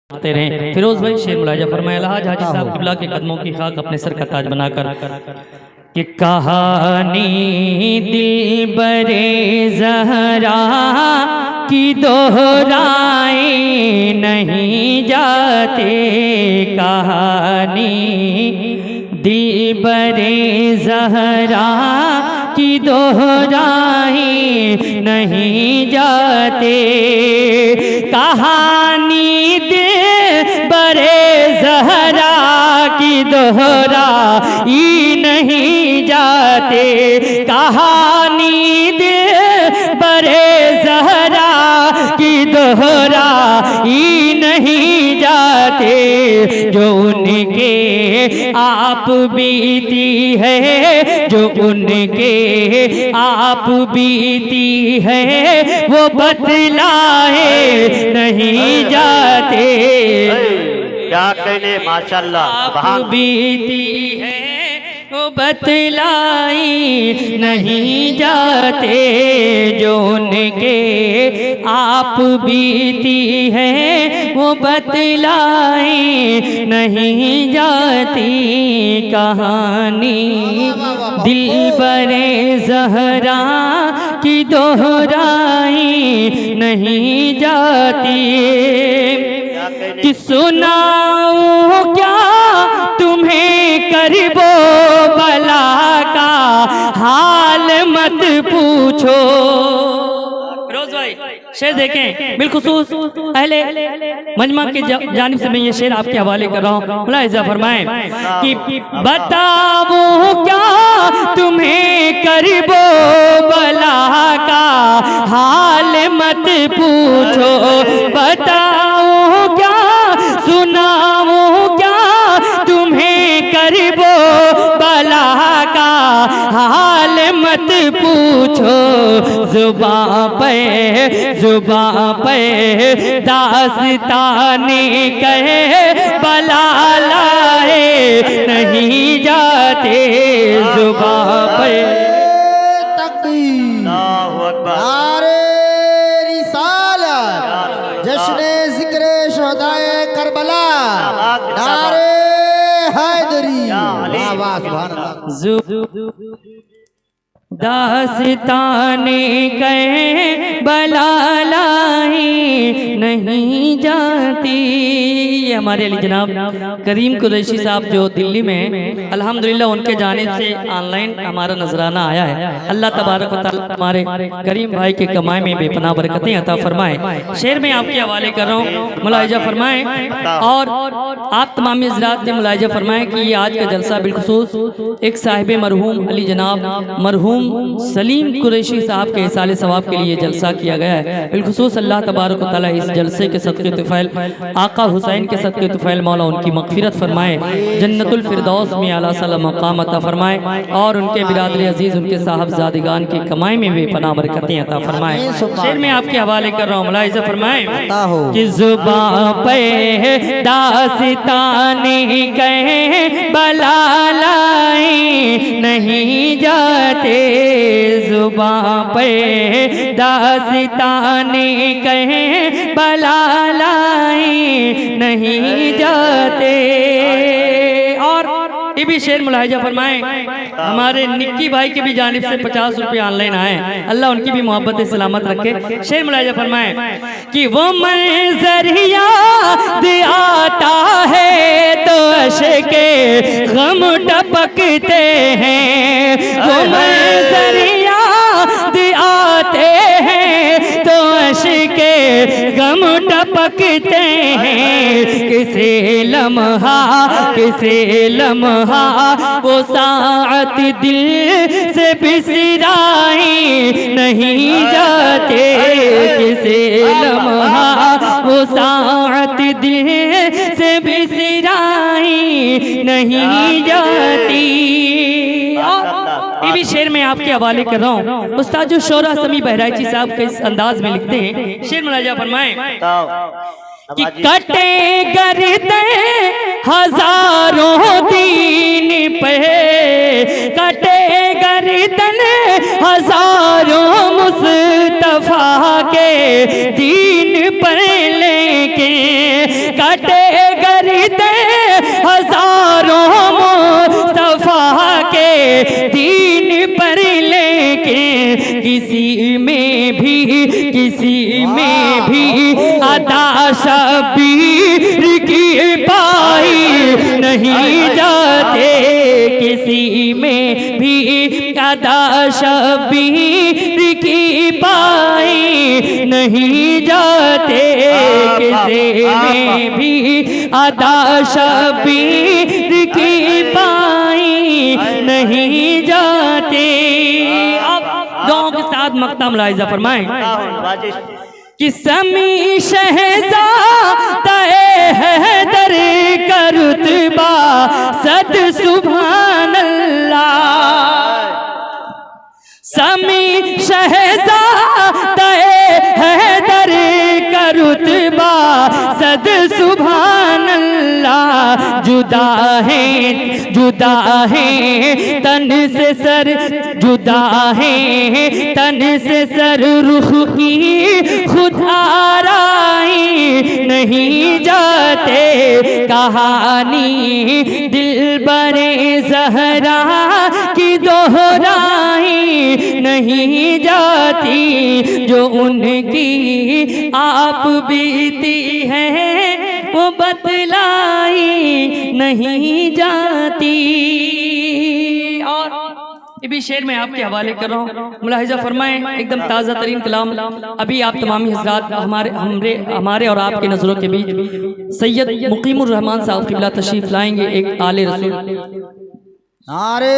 आते रहे। फिरोज भाई शेर मुलाजा फरमाया हाजी साहब किबला के कदमों की खाक अपने सर का ताज बनाकर कि कहानी दिल बरे ज़हरा की दोहराए नहीं जाते, कहानी दिल बरे ज़हरा की दोहराए नहीं जाते, कहानी दिल बरे ज़हरा की दोहराई नहीं जाते, कहानी दिल बरे ज़हरा की दोहराई नहीं जाते, जो उनके आप बीती है, जो उनके आप बीती है वो बतलाए नहीं जाते, क्या कहने माशाल्लाह। आप बीती है वो बतलाई नहीं जाते, जो उनके आप बीती है वो बतलाई नहीं जाती, कहानी दिल बरे ज़हरा की दोहराई नहीं जाती, कि सुनाऊं क्या तुम्हें करबो बला का हाल मत पूछो। फिरोज भाई शेर देखें, बिलखुसूस अहले मजमा की जानिब से मैं ये शेर आपके हवाले कर रहा हूँ। मुलाहिज़ा फरमाएं कि बताओ क्या तुम्हें करबो बला का हाल मत पूछो, बताओ क्या सुनाओ क्या तुम्हें करबो बला का हाल मत पूछो, जुबां पे दास्ताने कहे बला लाए नहीं जाते, जुबां पे जश्ने ज़िक्रे शुहदाए करबला, नारे हैदरी, वाह सुभान अल्लाह। दास्ताने कहे बला लाई नहीं जाती। हमारे अली जनाब करीम कुरैशी साहब जो दिल्ली में अल्हम्दुलिल्लाह उनके जानिब से ऑनलाइन हमारा नजराना आया है। अल्लाह तबारक व तआला हमारे करीम भाई के कमाई में बेपनाह बरकतें अता फरमाए। शेर में आपके हवाले कर रहा हूँ, मुलाहिज़ा फरमाएं और आप तमाम हज़रात ने मुलाहिज़ा फरमाएं कि ये आज का जलसा बिलखुसूस एक साहिब मरहूम अली जनाब मरहूम सलीम कुरैशी साहब के इसाले सवाब के लिए जलसा किया गया है। बिलखुसूस अल्लाह तबारक व तआला इस जलसे के सदक़े तुफ़ैल आका हुसैन के सदक़े तुफ़ैल मौला उनकी मग़फ़िरत फरमाए, जन्नतुल फ़िरदौस में आला साला मक़ाम अता फरमाए और उनके बिरादर अजीज़ उनके साहबज़ादगान की कमाई में बेपनाह बरकतें अता फरमाए। शेर में आपके हवाले कर रहा हूँ, मुलाहिज़ा फरमाएं कि ज़ुबां पे दास्ताने कहे बला लाई नहीं जाते, जुबां पे दास्ताने कहे बला लाई नहीं जाते। और ये भी शेर मुलाहिज़ा फरमाएं, हमारे निक्की भाई की भी जानिब से 50 रुपये ऑनलाइन आए, अल्लाह उनकी भी मोहब्बत सलामत रखे। शेर मुलाहिज़ा फरमाएं कि वो मंज़र याद आता है तो अश्के गम टपकते हैं, वो मंज़र याद आते हैं तो अश्के गम टपकते हैं, किसे लम्हा वो साअत दिल से बिसराई नहीं जाते, किसे लम्हा वो साअत दिल से बिसराई नहीं जाती। ये भी शेर में आपके हवाले कर रहा हूँ। उस्ताद जो शोरा समी बहराइची साहब के इस अंदाज में लिखते हैं, शेर मुलाहिज़ा फरमाएं कि कटे गर्दे हजारों दीन पे, कटे गर्दन हजारों मुस्तफा के दीन पर लेके कटे करते हजारों मुस्तफा के दीन पर, लेके किसी में भी अदा शबीर की पाई नहीं जाते, किसी में भी अदा शबीर की पाई नहीं जाते, किसी में भी अदा शबीर की पाई नहीं जाते। अब दुआओं के साथ मक्ता मुलाहिजा फरमाएं कि समी शहज़ादा हैदर का रुतबा सद सुभान अल्लाह, समी शहज़ादा हैदर का रुतबा सद सुभान अल्लाह, जुदा है तन से सर, जुदा है तन से सर, रुख की खुद आराई नहीं जाते, कहानी दिल बरे ज़हरा की दोहराई नहीं जाती, जो उनकी आप बीती है वो बतलाई नहीं जाती। और ये भी शेर में आपके हवाले कर रहा हूँ, मुलाहिजा फरमाएं, एकदम ताज़ा तरीन कलाम अभी आप तमामी हज़रात हमारे और आपके नज़रों के बीच सैयद मुकीमुर रहमान साहब क़िबला तशरीफ़ लाएंगे, एक आले रसूल। नारे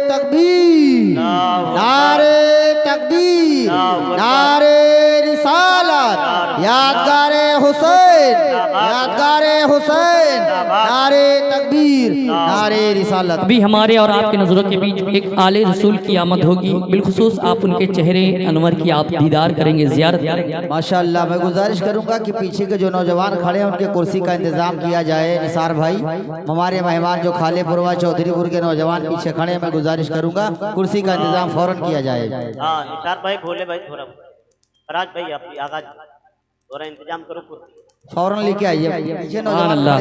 तकबीर, नारे तकबीर, नारे रिसालत, यादगारे हुसैन, यादगारे हुसैन, नारे तकबीर, नारे रिसालत। अभी हमारे और आपके नज़रों के बीच एक आले रसूल की आमद होगी, बिलखुसूस आप उनके चेहरे अनवर की आप दीदार करेंगे, ज़ियारत करेंगे। माशाअल्लाह, मैं गुजारिश करूंगा कि पीछे के जो नौजवान खड़े हैं उनके कुर्सी का इंतजाम किया जाए। निसार भाई, हमारे मेहमान जो खालेपुरवा चौधरीपुर के नौजवान पीछे खड़े हैं, मैं गुजारिश करूंगा कुर्सी का इंतजाम फौरन किया जाए। निसार भाई, भोले भाई, थोड़ा फराज भाई, आप आगाज थोड़ा इंतजाम करो, फौरन लेके आइए। अल्लाह,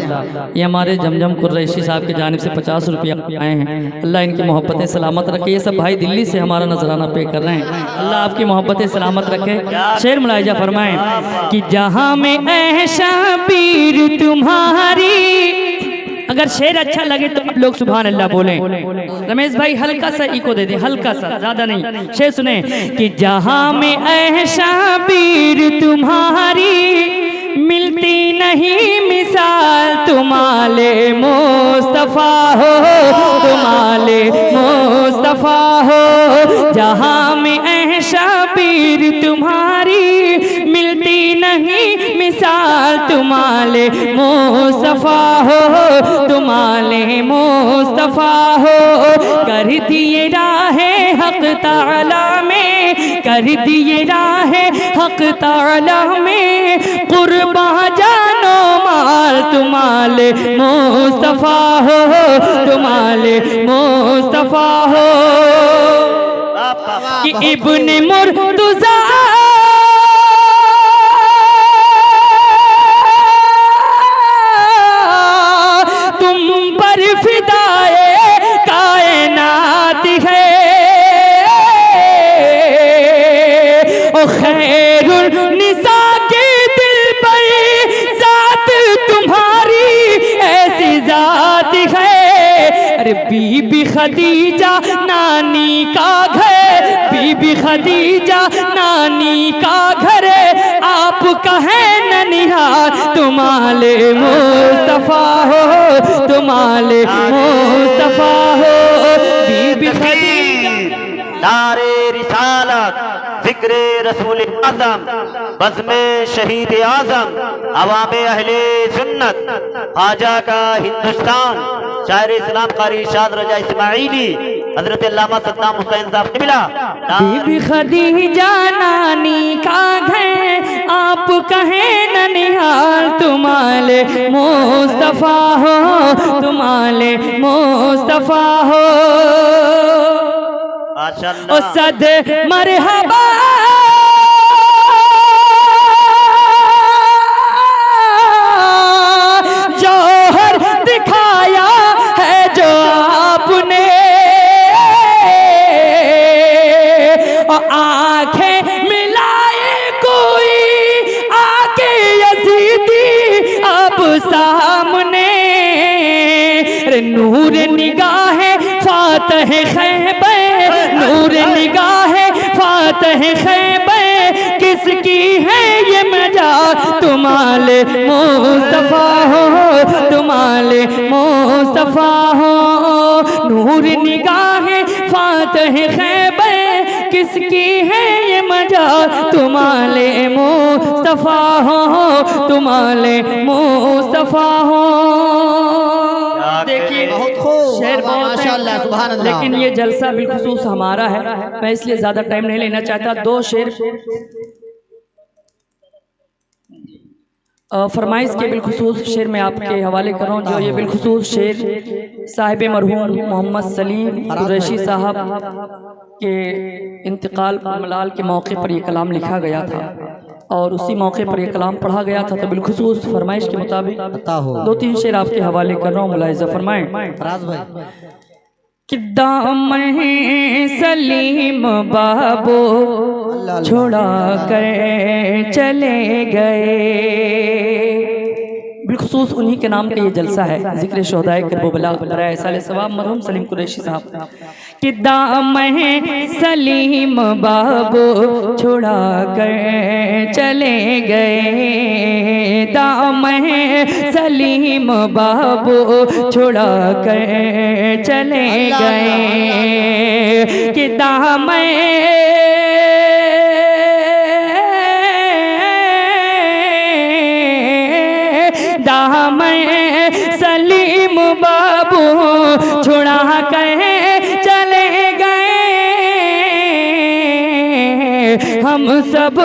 ये हमारे जमजम कुरैशी साहब की जानिब से 50 रुपया आए हैं। अल्लाह इनकी मोहब्बतें सलामत रखे। ये सब भाई दिल्ली से हमारा नजराना पे कर रहे हैं, अल्लाह आपकी मोहब्बतें सलामत रखे। शेर मुलाहिजा फरमाएं कि जहां में ऐशा पीर तुम्हारी, अगर शेर अच्छा लगे तो आप लोग सुभान अल्लाह बोलें। रमेश भाई हल्का सा इको दे दे, हल्का सा, ज्यादा नहीं। शेर सुने कि जहां में ऐशा पीर तुम्हारी, मिलती नहीं मिसाल तुम्हारे मुस्तफा हो, तुम्हारे मुस्तफा हो, जहां में ऐशा पीर तुम्हारी, मिलती नहीं मिसाल तुम्हारे मुस्तफा हो, तुम्हारे मुस्तफा हो, कर दिए राहे हक ताला में, कर दिए राहे हक ताला में, कुर्बा जानो माल तुम्हारे मुस्तफा हो, तुम्हारे मुस्तफा हो। कि इब्ने मुर्तज़ा तुम पर फिदाए कायनात है, ओ खैरुल निसा के दिल पर जात तुम्हारी ऐसी जात है। अरे बीबी खदीजा नानी का घर, बीबी खदीजा नानी का घर, आपका है ननिहाल तुम्हारे मुस्तफा हो, तुम्हारे मुस्तफा हो, बीबी खदीजा। नारे रिसालत, जिक्र रसूल आज़म, बज़्म शहीद आज़म, अवामे अहले सुन्नत, ख्वाजा का हिंदुस्तान, शायर इस्लाम कारी शाद रजा इस्माइली, हजरत अल्लामा सद्दाम हुसैन साहब ने मिला। बीबी खदीजा नानी का घर, आप कहे ननिहाल तुम्हारे मुस्तफा हो, तुम्हारे मुस्तफा हो। माशाअल्लाह, ओ सद मरहबा अब सामने, नूर निगाह फातह खैबर, नूर निगाह फातह खैबर, किसकी है ये मजाल, तुम्हारे मुस्तफा हो, तुम्हारे मुस्तफा हो। नूर निगाह फातह खैबर, किसकी है ये मजाल, तुम्हारे मुस्तफा हो, तुम्हारे मुस्तफा हो। देखिए बहुत खूब, शेर बहुत माशाअल्लाह, सुभान अल्लाह। लेकिन ये जलसा बिलखुसूस हमारा है, मैं इसलिए ज्यादा टाइम नहीं लेना चाहता। दो शेर फरमाइश के बिलखुसूस शेर मैं आपके हवाले कर रहा हूँ, जो ये बिलखुसूस शेर साहिब मरहूम मोहम्मद सलीम कुरैशी साहब के इंतकाल मलाल के मौके पर ये कलाम लिखा गया था और उसी मौके पर ये कलाम पढ़ा गया था। तो बिलखुसूस फरमाइश के मुताबिक दो तीन शेर आपके हवाले कर रहा हूँ, मुलाहिज़ा फरमाएं। फराज भाई कि दामन सलीम बाबू छोड़ा कर चले गए। बिलखुसूस उन्हीं के नाम का ये जलसा है, जिक्र शोहदाए करबला बराए साले सवाब मरहूम सलीम कुरैशी साहब। कि दामन सलीम बाबू छोड़ा कर चले गए, दामन सलीम बाबू छोड़ा कर चले गए। कि दामन सलीम बाबू छुड़ा कर चले गए, हम सब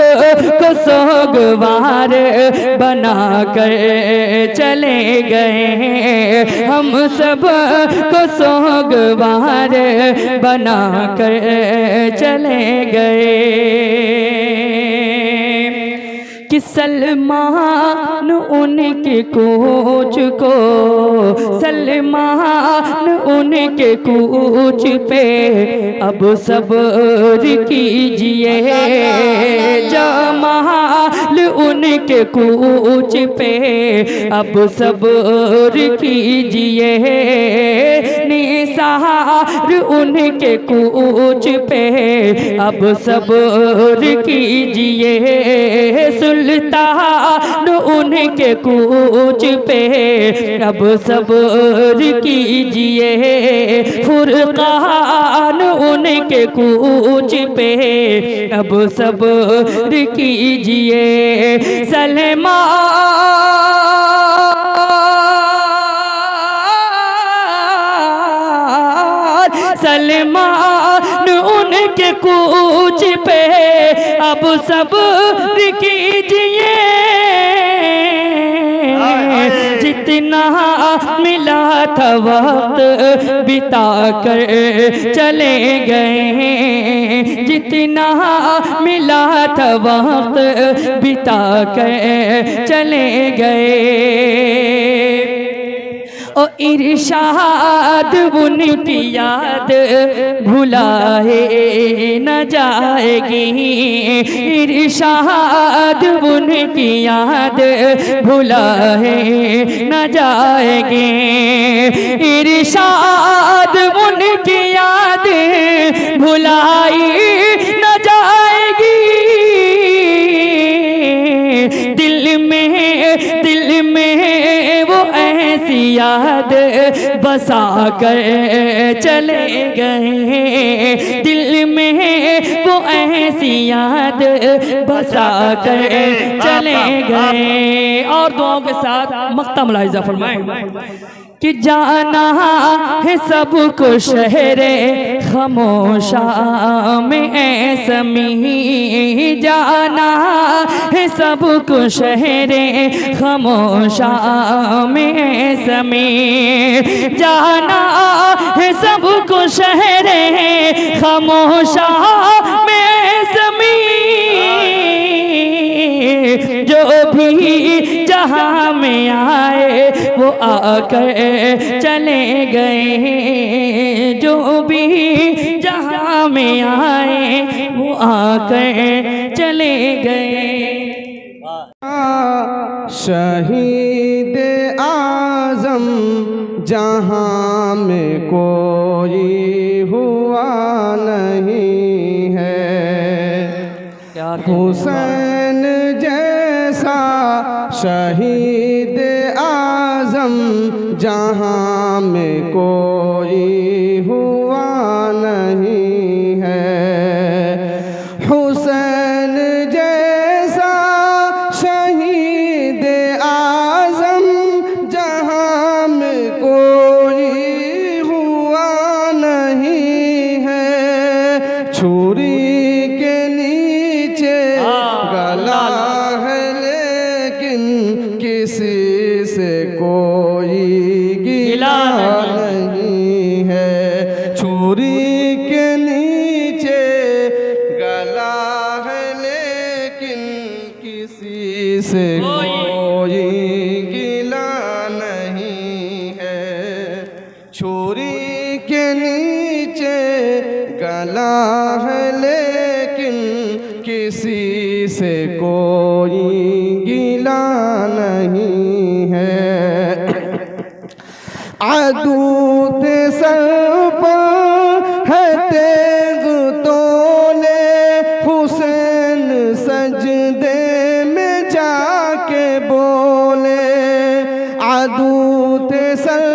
को सोगवार बना कर चले गए, हम सब को सोगवार बना कर चले गए। कि सलमान उनके कोच को, सलमान उनके कोच पे अब सब्र कीजिए, जमाल उनके कोच पे अब सब्र कीजिए, निसार उनके कोच पे अब सब्र कीजिए, सुल्तान उनके कूच पे अब सब्र कीजिए, फुरकान उनके कूच पे अब सब्र कीजिए, सलमान सलमान उनके कूच पे अब सब्र कीजिए, जितना मिला था वक्त बिता कर चले गए, जितना मिला था वक्त बिता कर चले गए। ओ इरशाद उनकी याद भुलाए न जाएगी, इरशाद उनकी याद भुलाए न जाएगी, इरशाद उनकी याद भुलाई न जाएगी, दिल में वो ऐसी याद बसा कर चले गए, दिल में वो ऐसी याद बसा कर चले गए। और दुआओं के साथ मक्ता मुलाहिज़ा फरमाएं। कि जाना है सबको शहरे खामोशा में ऐसमी, जाना है सबको शहरे खामोशा में ऐसमी, जाना है सबको शहरे खामोशा में ऐसमी, जो भी जहां में आए वो आकर चले गए, जो भी जहां में आए वो आकर चले गए। शहीद जहाँ में कोई हुआ नहीं है। क्या हुसैन जैसा शहीद आज़म जहाँ में कोई हुआ नहीं है। हुसैन जैसा शहीद आज़म जहाँ में कोई हुआ नहीं है। छुरी के नीचे गला है लेकिन किसी से कोई गिला नहीं है। छुरी के नीचे गला है लेकिन किसी से कोई गिला नहीं है। छुरी के नीचे गला है लेकिन किसी से कोई गिला नहीं है। आदूत सर पर है तेग तोले हुसैन सजदे में जाके बोले। आदूत सर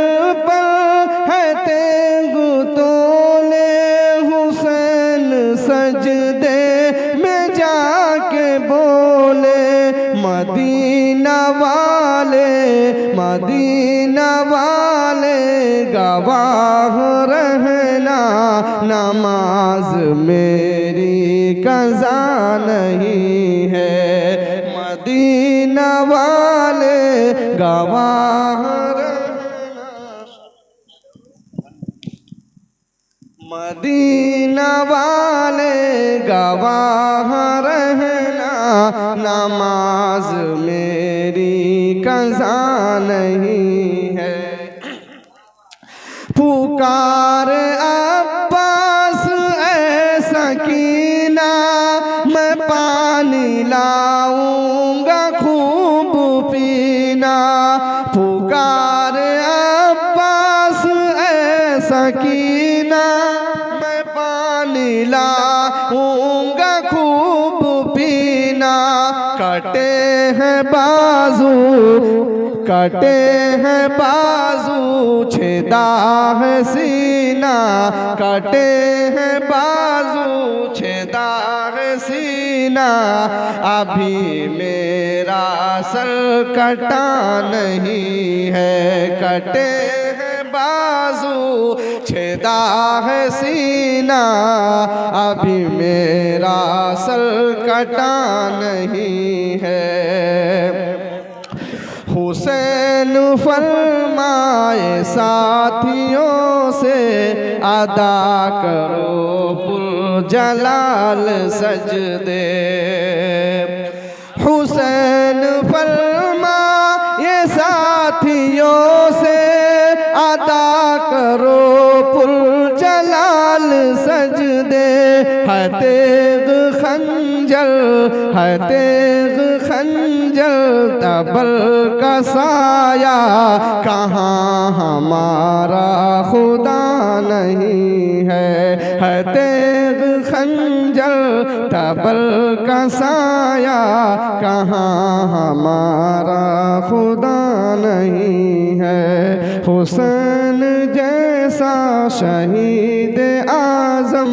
पर है तेग तोले हुसैन सजदे में जाके बोले। मदीना वाले गवाह रहना नमाज मेरी कज़ा नहीं है। मदीना वाले गवाह रहना, मदीना वाले गवाह रहना नमाज मेरी कज़ा नहीं है। पुकार अब्बास ऐ सकीना मैं पानी लाऊंगा खूब पीना। पुकार अब्बास ऐ सकीना मैं पानी लाऊंगा खूब पीना। कटे हैं बाजू छेदा है सीना। कटे हैं बाजू छेदा है सीना। अभी मेरा सर कटा नहीं है। कटे हैं बाजू छेदा है सीना। अभी मेरा सर कटा नहीं है। हुसैन फरमाए साथियों से अदा करो पुरजलाल सजदे। हुसैन फरमाए साथियों से अदा करो पुरजलाल सजदे। है तेग खंजर तबल का साया कहाँ हमारा खुदा नहीं है। तेग खंजर तबल का साया कहाँ हमारा खुदा नहीं है। हुसैन जैसा शहीद आज़म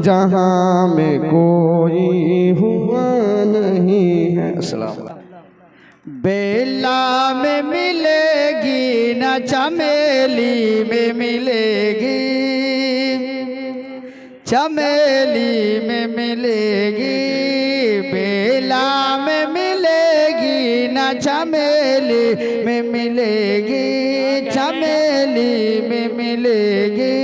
जहाँ में कोई हुआ नहीं है। अस्सलाम। बेला में मिलेगी न चमेली में मिलेगी। चमेली में मिलेगी। बेला में मिलेगी न चमेली में मिलेगी। चमेली में मिलेगी।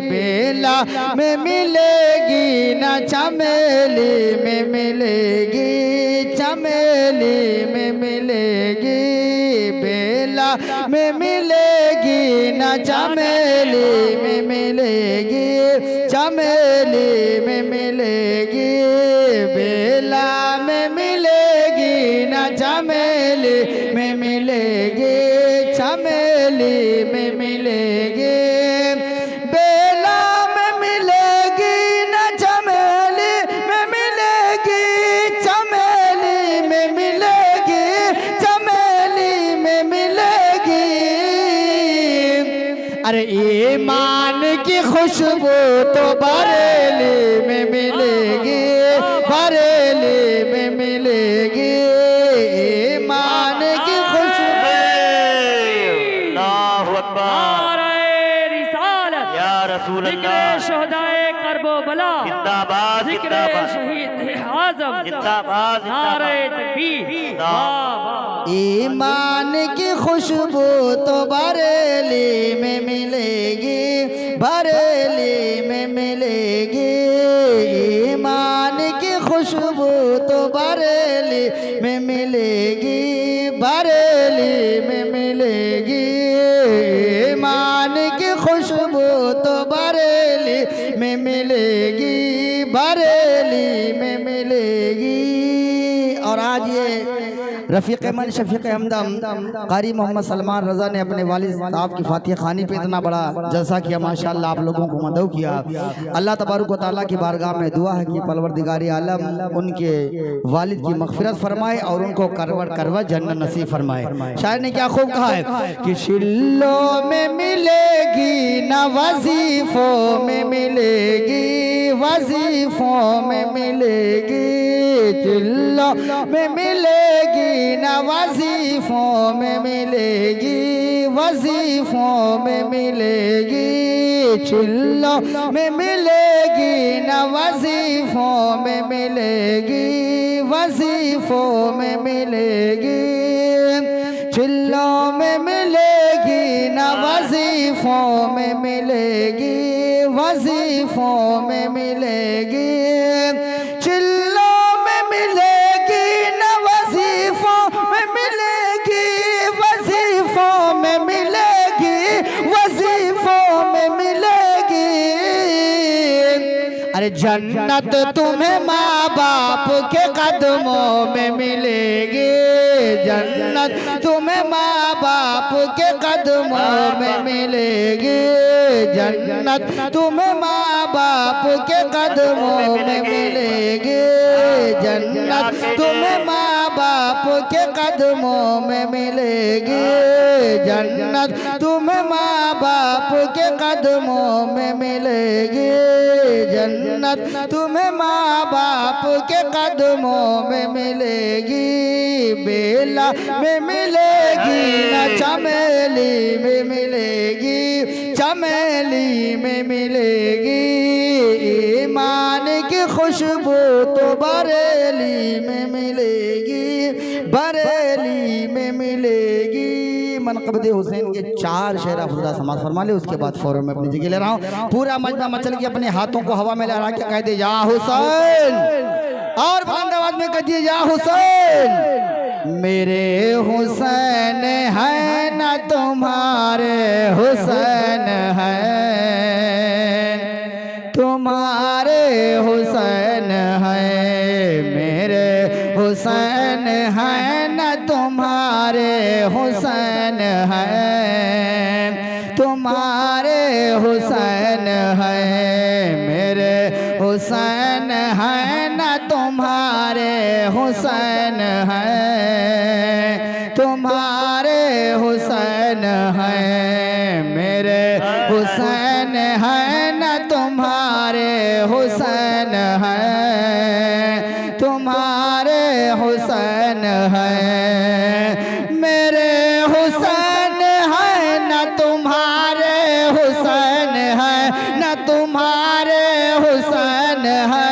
बेला में मिलेगी न चमेली में मिलेगी। चमेली में मिलेगी। बेला में मिलेगी न चमेली में मिलेगी। चमेली में मिलेगी। बेला में मिलेगी न चमेली में मिलेगी। चमेली में अरे ईमान की खुशबू तो बरेली में मिलेगी, बरेली में मिलेगी। ईमान की खुशबू। अल्लाहु अकबर। नारे रिसालत, या रसूल जिक्र अल्लाह, शोहदाए करबला, जिंदाबाद जिक्र जिंदाबाद शहीद आजम, जिंदाबाद नारे जिंदाबाद। तकबीर, वाह वाह। ईमान की खुशबू तो बरेली में मिलेगी, बरेली में मिलेगी। ईमान की खुशबू तो बरेली में मिलेगी, बरेली में मिलेगी। ईमान की खुशबू तो बरेली में मिलेगी, बरेली में मिलेगी। और आज ये रफ़ीक़ मन शफ़ीक़ हमदम कारी मोहम्मद सलमान रज़ा ने अपने वालिद साहब की फातिहा खानी पे इतना बड़ा जलसा किया, माशाअल्लाह। आप लोगों को मदऊ किया। अल्लाह तबारक व तआला की बारगाह में दुआ है कि परवरदिगार आलम उनके वालिद की मग़फ़िरत फरमाए और उनको करवट करवट जन्नत नसीब फरमाए। शायर ने क्या खूब कहा है कि शिल्लों में मिलेगी न वजीफ़ों में मिलेगी, वजीफ़ों में मिलेगी। चिल्लों में मिलेगी न वजीफ़ों में मिलेगी, वजीफ़ों में मिलेगी। चिल्लों में मिलेगी न वजीफ़ों में मिलेगी, वजीफ़ों में मिलेगी। चिल्लों में मिलेगी न वजीफ़ों में मिलेगी, वजीफ़ों में मिलेगी। चिल्लों में मिलेगी न वजीफ़ों में मिलेगी, वजीफ़ों में मिलेगी, वजीफ़ों में मिलेगी। अरे जन्नत तुम्हें माँ बाप के कदमों में मिलेगी, जन्नत तुम्हें माँ बाप के कदमों में मिलेगी। जन्नत तुम्हें माँ बाप के कदमों में मिलेगी, जन्नत तुम्हें माँ बाप के कदमों में मिलेगी। जन्नत तुम्हें माँ बाप के कदमों में मिलेगी, जन्नत तुम्हें माँ बाप के कदमों में मिलेगी। बेला में मिलेगी न चमेली में मिलेगी, चमेली में मिलेगी। ईमान की खुशबू तो बरेली में मिलेगी, बरेली में मिलेगी। मनक़बत हुसैन के 4 शेर अफज़ा समाज फरमा ले, उसके बाद फौरन मैं अपनी जगह ले रहा हूँ। पूरा मजमा मचल के अपने हाथों को हवा में लहरा के कह दे या हुसैन, और बुलंद आवाज में कह दिए या हुसैन। मेरे हुसैन है न तुम्हारे हुसैन है, तुम्हारे हुसैन है। मेरे हुसैन है न तुम्हारे हुसैन है, तुम्हारे हुसैन है। मेरे हुसैन है न तुम्हारे हुसैन है, तुम्हारे हुसैन है। मेरे हुसैन है न तुम्हारे हुसैन है, तुम्हारे हुसैन है। मेरे हुसैन है न तुम्हारे हुसैन है, न तुम्हारे हुसैन है।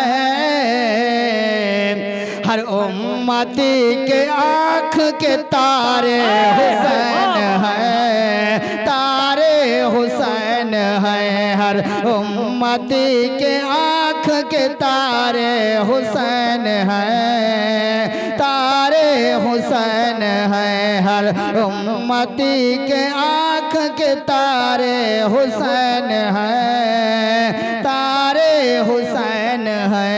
हर उम्मती के आँख के तारे हुसैन है, तारे हुसैन है। हर उम्मती के आँख के तारे हुसैन है, तारे हुसैन है। हर उम्मती के आँख के तारे हुसैन है, तारे हुसैन है।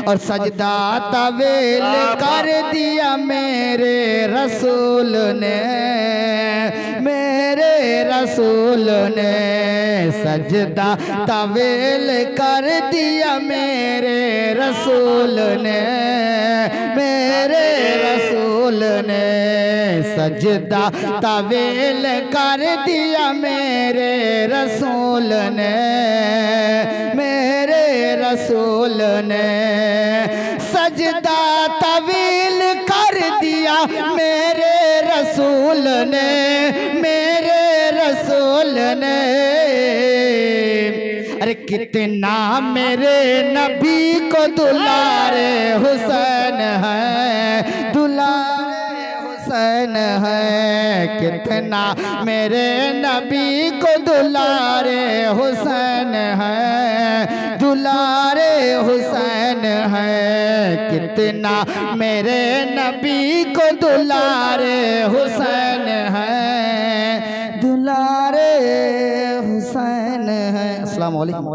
और सजदा तवेल कर दिया मेरे रसूल ने, मेरे रसूल ने। सजदा तवेल कर दिया मेरे रसूल ने, मेरे रसूल ने। सजदा तवील कर दिया मेरे रसूल ने, मेरे रसूल ने सजदा तवील कर दिया मेरे रसूल ने, मेरे रसूल ने। अरे कितना मेरे नबी को दुलारे हुसैन है, दुलारे हुसैन है। कितना मेरे नबी को दुलारे हुसैन है, दुलारे हुसैन है। कितना मेरे नबी को दुलारे हुसैन है, दुलारे हुसैन है। अस्सलाम वालेकुम।